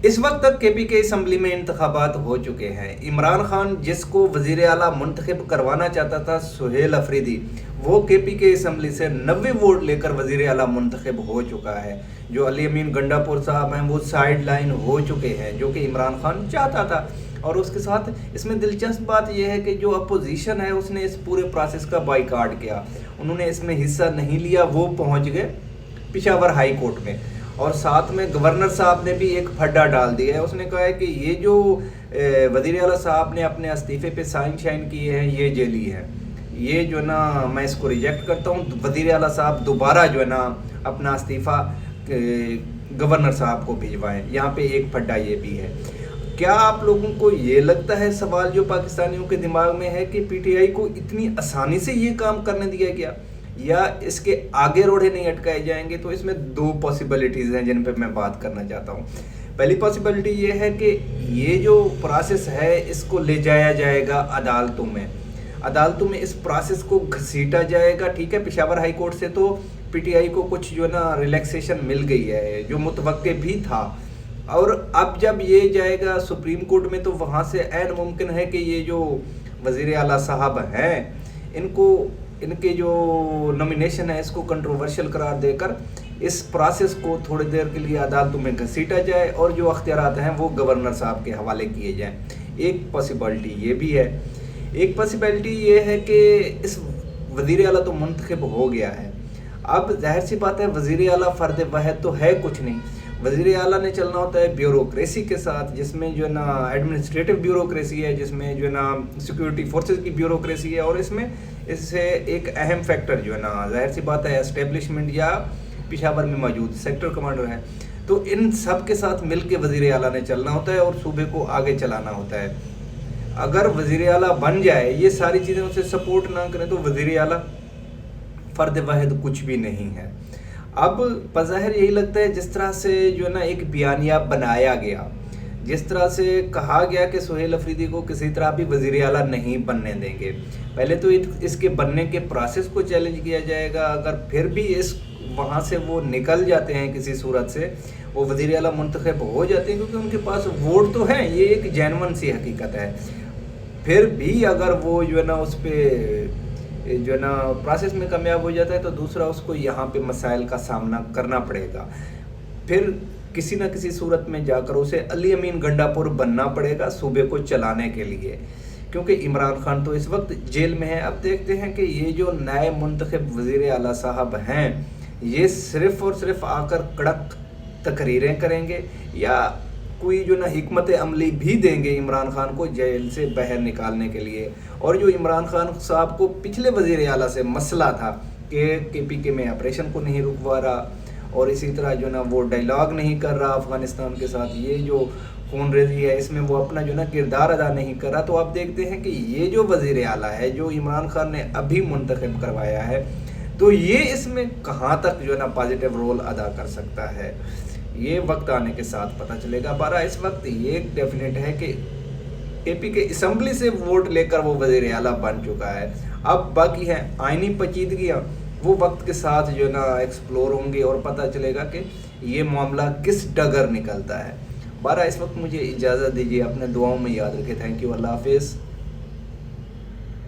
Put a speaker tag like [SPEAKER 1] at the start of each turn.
[SPEAKER 1] اس وقت تک کے پی کے اسمبلی میں انتخابات ہو چکے ہیں۔ عمران خان جس کو وزیر اعلیٰ منتخب کروانا چاہتا تھا، سہیل افریدی، وہ کے پی کے اسمبلی سے 90 ووٹ لے کر وزیر اعلیٰ منتخب ہو چکا ہے۔ جو علی امین گنڈا پور صاحب ہیں وہ سائیڈ لائن ہو چکے ہیں، جو کہ عمران خان چاہتا تھا۔ اور اس کے ساتھ اس میں دلچسپ بات یہ ہے کہ جو اپوزیشن ہے اس نے اس پورے پروسیس کا بائیکاٹ کیا، انہوں نے اس میں حصہ نہیں لیا، وہ پہنچ گئے پشاور ہائی کورٹ میں۔ اور ساتھ میں گورنر صاحب نے بھی ایک پھڈا ڈال دیا ہے، اس نے کہا ہے کہ یہ جو وزیر اعلیٰ صاحب نے اپنے استعفے پہ سائن شائن کیے ہیں یہ جعلی ہے، یہ جو ہے نا میں اس کو ریجیکٹ کرتا ہوں۔ وزیر اعلیٰ صاحب دوبارہ جو ہے نا اپنا استعفیٰ گورنر صاحب کو بھجوائیں۔ یہاں پہ ایک پھڈا یہ بھی ہے۔ کیا آپ لوگوں کو یہ لگتا ہے، سوال جو پاکستانیوں کے دماغ میں ہے، کہ پی ٹی آئی کو اتنی آسانی سے یہ کام کرنے دیا گیا یا اس کے آگے روڑے نہیں اٹکائے جائیں گے؟ تو اس میں دو پاسبلٹیز ہیں جن پہ میں بات کرنا چاہتا ہوں۔ پہلی پاسبلٹی یہ ہے کہ یہ جو پروسیس ہے اس کو لے جایا جائے گا عدالتوں میں اس پروسیس کو گھسیٹا جائے گا، ٹھیک ہے۔ پشاور ہائی کورٹ سے تو پی ٹی آئی کو کچھ جو ہے نا ریلیکسیشن مل گئی ہے، جو متوقع بھی تھا، اور اب جب یہ جائے گا سپریم کورٹ میں تو وہاں سے عین ممکن ہے کہ یہ جو وزیر اعلیٰ صاحب ہیں ان کے جو نومینیشن ہے اس کو کنٹروورشل قرار دے کر اس پروسیس کو تھوڑی دیر کے لیے عدالتوں میں گھسیٹا جائے اور جو اختیارات ہیں وہ گورنر صاحب کے حوالے کیے جائیں۔ ایک پاسبلٹی یہ بھی ہے۔ ایک پاسبلٹی یہ ہے کہ اس وزیر اعلیٰ تو منتخب ہو گیا ہے، اب ظاہر سی بات ہے وزیر اعلیٰ فرد واحد تو ہے کچھ نہیں، وزیر اعلیٰ نے چلنا ہوتا ہے بیوروکریسی کے ساتھ، جس میں جو ہے نا ایڈمنسٹریٹو بیوروکریسی ہے، جس میں جو ہے نا سیکورٹی فورسز کی بیوروکریسی ہے، اور اس میں اس سے ایک اہم فیکٹر جو ہے نا ظاہر سی بات ہے اسٹیبلشمنٹ یا پشاور میں موجود سیکٹر کمانڈر ہے۔ تو ان سب کے ساتھ مل کے وزیر اعلیٰ نے چلنا ہوتا ہے اور صوبے کو آگے چلانا ہوتا ہے۔ اگر وزیر اعلیٰ بن جائے، یہ ساری چیزیں اسے سپورٹ نہ کریں، تو وزیر اعلیٰ فرد واحد کچھ بھی نہیں ہے۔ اب بظاہر یہی لگتا ہے جس طرح سے جو ہے نا ایک بیانیہ بنایا گیا، جس طرح سے کہا گیا کہ سہیل افریدی کو کسی طرح بھی وزیر اعلیٰ نہیں بننے دیں گے، پہلے تو اس کے بننے کے پروسیس کو چیلنج کیا جائے گا، اگر پھر بھی وہاں سے وہ نکل جاتے ہیں کسی صورت سے، وہ وزیر اعلیٰ منتخب ہو جاتے ہیں کیونکہ ان کے پاس ووٹ تو ہیں، یہ ایک جینون سی حقیقت ہے، پھر بھی اگر وہ جو ہے نا اس پہ جو ہے نا پروسیس میں کامیاب ہو جاتا ہے تو دوسرا اس کو یہاں پہ مسائل کا سامنا کرنا پڑے گا، پھر کسی نہ کسی صورت میں جا کر اسے علی امین گنڈا پور بننا پڑے گا صوبے کو چلانے کے لیے، کیونکہ عمران خان تو اس وقت جیل میں ہے۔ اب دیکھتے ہیں کہ یہ جو نئے منتخب وزیر اعلیٰ صاحب ہیں یہ صرف اور صرف آ کر کڑک تقریریں کریں گے یا کوئی جو نا حکمت عملی بھی دیں گے عمران خان کو جیل سے باہر نکالنے کے لیے۔ اور جو عمران خان صاحب کو پچھلے وزیر اعلیٰ سے مسئلہ تھا کہ کے پی کے میں آپریشن کو نہیں رکوا رہا اور اسی طرح جو نا وہ ڈائلاگ نہیں کر رہا افغانستان کے ساتھ، یہ جو خون ریزی ہے اس میں وہ اپنا جو نا کردار ادا نہیں کر رہا، تو آپ دیکھتے ہیں کہ یہ جو وزیر اعلیٰ ہے جو عمران خان نے ابھی منتخب کروایا ہے تو یہ اس میں کہاں تک جو ہے نا پازیٹیو رول ادا کر سکتا ہے، یہ وقت آنے کے ساتھ پتہ چلے گا۔ بارہ اس وقت یہ ڈیفینیٹ ہے کہ اے پی کے اسمبلی سے ووٹ لے کر وہ وزیر اعلیٰ بن چکا ہے، اب باقی ہیں آئینی پیچیدگیاں، وہ وقت کے ساتھ جو ہے نا ایکسپلور ہوں گی اور پتہ چلے گا کہ یہ معاملہ کس ڈگر نکلتا ہے۔ بارہ اس وقت مجھے اجازت دیجیے، اپنے دعاؤں میں یاد رکھے۔ تھینک یو، اللہ حافظ۔